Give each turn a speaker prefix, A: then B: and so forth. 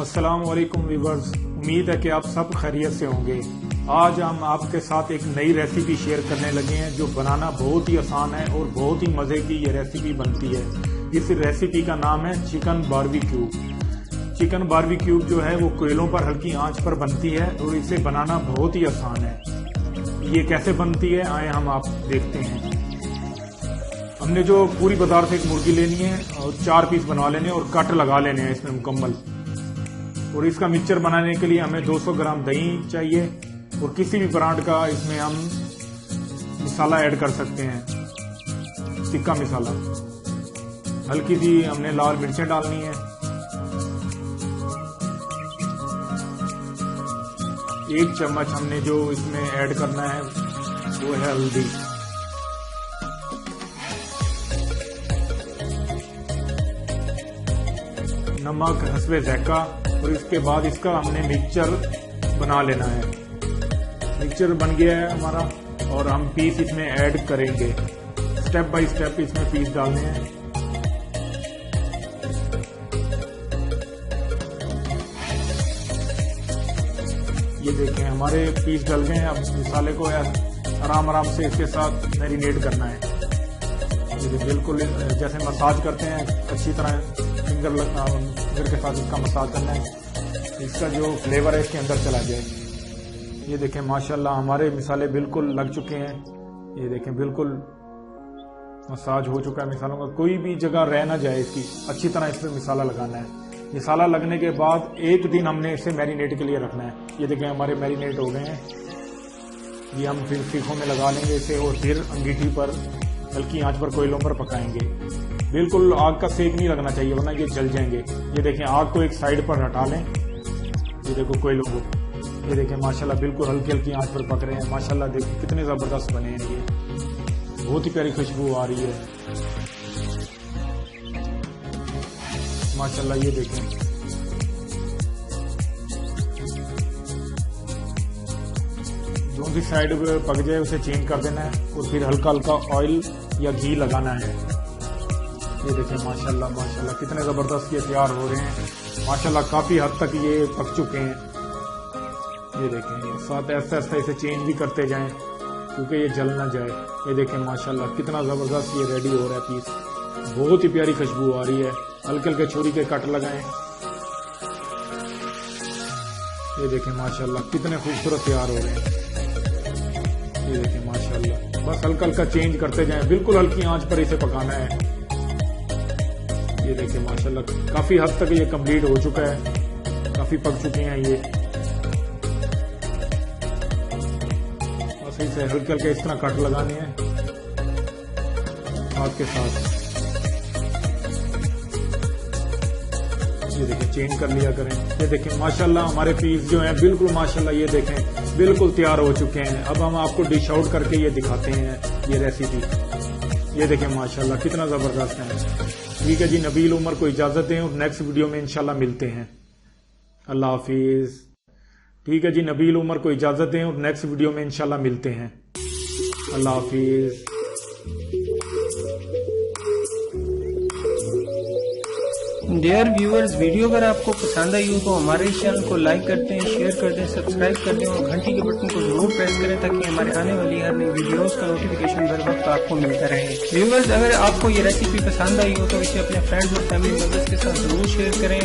A: अस्सलाम वालेकुम व्यूअर्स, उम्मीद है कि आप सब खैरियत से होंगे। आज हम आपके साथ एक नई रेसिपी शेयर करने लगे हैं जो बनाना बहुत ही आसान है और बहुत ही मज़े की ये रेसिपी बनती है। इस रेसिपी का नाम है चिकन बारबेक्यू। चिकन बारबेक्यू जो है वो कोयलों पर हल्की आंच पर बनती है और इसे बनाना बहुत ही आसान है। ये कैसे बनती है आए हम आप देखते हैं। हमने जो पूरी बाजार से एक मुर्गी लेनी है और 4 पीस बनवा लेने और कट लगा लेने हैं इसमें मुकम्मल। और इसका मिक्सचर बनाने के लिए हमें 200 ग्राम दही चाहिए और किसी भी ब्रांड का इसमें हम मसाला ऐड कर सकते हैं, टिक्का मसाला। हल्की सी हमने लाल मिर्चें डालनी है। एक चम्मच हमने जो इसमें ऐड करना है वो है हल्दी। नमक हस्बे ज़ायका। और इसके बाद इसका हमने मिक्सचर बना लेना है। मिक्सचर बन गया है हमारा और हम पीस इसमें ऐड करेंगे। स्टेप बाय स्टेप इसमें पीस डालने हैं। ये देखें हमारे पीस डल गए हैं। अब मसाले को आराम से इसके साथ मैरिनेट करना है। ये बिल्कुल जैसे मसाज करते हैं अच्छी तरह फिंगर के साथ इसका मसाज करना है, इसका जो फ्लेवर है इसके अंदर चला जाए। ये देखें माशाल्लाह हमारे मसाले बिल्कुल लग चुके हैं। ये देखें बिल्कुल मसाज हो चुका है मसालों का, कोई भी जगह रह ना जाए इसकी। अच्छी तरह इस पर मसाला लगाना है। मसाला लगने के बाद एक दिन हमने इसे मैरिनेट के लिए रखना है। ये देखें हमारे मैरिनेट हो गए हैं। ये हम फिर सीखों में लगा लेंगे इसे और फिर अंगीठी पर हल्की आंच पर कोयलों पर पकाएंगे। बिल्कुल आग का सेक नहीं लगना चाहिए वरना ये जल जाएंगे। ये देखें आग को एक साइड पर हटा लें। ये देखो कोयलों को, ये देखें माशाल्लाह बिल्कुल हल्की हल्की आंच पर पक रहे हैं। माशाल्लाह देखिए कितने ज़बरदस्त बने हैं। ये बहुत ही प्यारी खुशबू आ रही है माशाल्लाह। ये देखें जो भी साइड पक जाए उसे चेंज कर देना है और फिर हल्का हल्का ऑयल या घी लगाना है। ये देखें माशाल्लाह माशाल्लाह कितने ज़बरदस्त ये तैयार हो रहे हैं। माशाल्लाह काफ़ी हद तक ये पक चुके हैं। ये देखें साथ ऐसा ऐसा इसे चेंज भी करते जाएं क्योंकि ये जल ना जाए। ये देखें माशाल्लाह कितना ज़बरदस्त ये रेडी हो रहा है पीस। बहुत ही प्यारी खुशबू आ रही है। हल्के हल्के छुरी के कट लगाएं। ये देखें माशाल्लाह कितने खूबसूरत तैयार हो रहे हैं। ये देखें माशाल्लाह बस हल्का हल्का चेंज करते जाएं, बिल्कुल हल्की आंच पर इसे पकाना है। ये देखिए माशाल्लाह काफी हद तक ये कंप्लीट हो चुका है, काफी पक चुके हैं ये। बस इसे हल्के हल्के इस तरह कट लगाने हैं हाथ के साथ। ये देखें चेंज कर लिया करें। ये देखें माशाल्लाह हमारे पीस जो हैं बिल्कुल माशाल्लाह ये देखें बिल्कुल तैयार हो चुके हैं। अब हम आपको डिश आउट करके ये दिखाते हैं ये रेसिपी। ये देखें माशाल्लाह कितना जबरदस्त है। ठीक है जी, नबील उमर को इजाजत दें और नेक्स्ट वीडियो में इंशाल्लाह मिलते हैं। अल्लाह हाफिज। ठीक है जी, नबील उमर को इजाजत दें और नेक्स्ट वीडियो में इंशाल्लाह मिलते हैं। अल्लाह हाफिज।
B: डियर व्यूअर्स, वीडियो अगर आपको पसंद आई हो तो हमारे इस चैनल को लाइक कर दें, शेयर कर दें, सब्सक्राइब कर दें और घंटी के बटन को जरूर प्रेस करें ताकि हमारे आने वाली हर नई वीडियोस का नोटिफिकेशन बर वक्त आपको मिलता रहे। व्यूअर्स, अगर आपको ये रेसिपी पसंद आई हो तो इसे अपने फ्रेंड्स और फैमिली मेंबर्स के साथ जरूर शेयर करें।